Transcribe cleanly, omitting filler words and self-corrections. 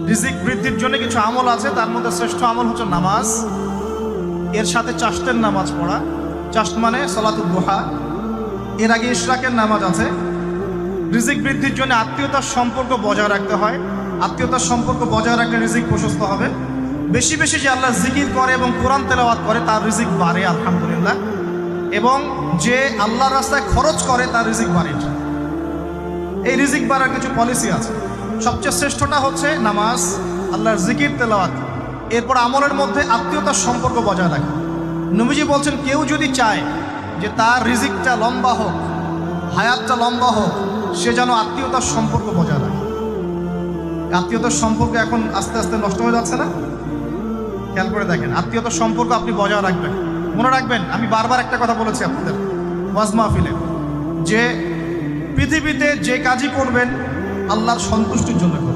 রিজিক বৃদ্ধির জন্য কিছু আমল আছে, তার মধ্যে শ্রেষ্ঠ আমল হচ্ছে নামাজ, এর সাথে চাষতের নামাজ পড়া। চাষত মানে সালাতুদ দুহা, এর আগে ইশরাকের নামাজ আছে। রিজিক বৃদ্ধির জন্য আত্মীয়তার সম্পর্ক বজায় রাখতে হয়, আত্মীয়তার সম্পর্ক বজায় রাখলে রিজিক প্রশস্ত হবে। বেশি বেশি যে আল্লাহ জিকির করে এবং কোরআন তেলাওয়াত করে তার রিজিক বাড়ে আলহামদুলিল্লাহ, এবং যে আল্লাহর রাস্তায় খরচ করে তার রিজিক বাড়ে। এই রিজিক বাড়ার কিছু পলিসি আছে। সবচেয়ে শ্রেষ্ঠটা হচ্ছে নামাজ, আল্লাহর জিকির তেলাওয়াত, এরপর আমলের মধ্যে আত্মীয়তার সম্পর্ক বজায় রাখে। নবীজি বলছেন কেউ যদি চায় যে তার রিজিকটা লম্বা হোক, হায়াতটা লম্বা হোক, সে যেন আত্মীয়তার সম্পর্ক বজায় রাখে। আত্মীয়তার সম্পর্ক এখন আস্তে আস্তে নষ্ট হয়ে যাচ্ছে না? খেয়াল করে দেখেন, আত্মীয়তার সম্পর্ক আপনি বজায় রাখবেন। মনে রাখবেন, আমি বারবার একটা কথা বলেছি আপনাদের ওয়াজ মাহফিলে, যে পৃথিবীতে যে কাজই করবেন আল্লাহর সন্তুষ্টির জন্য করবেন।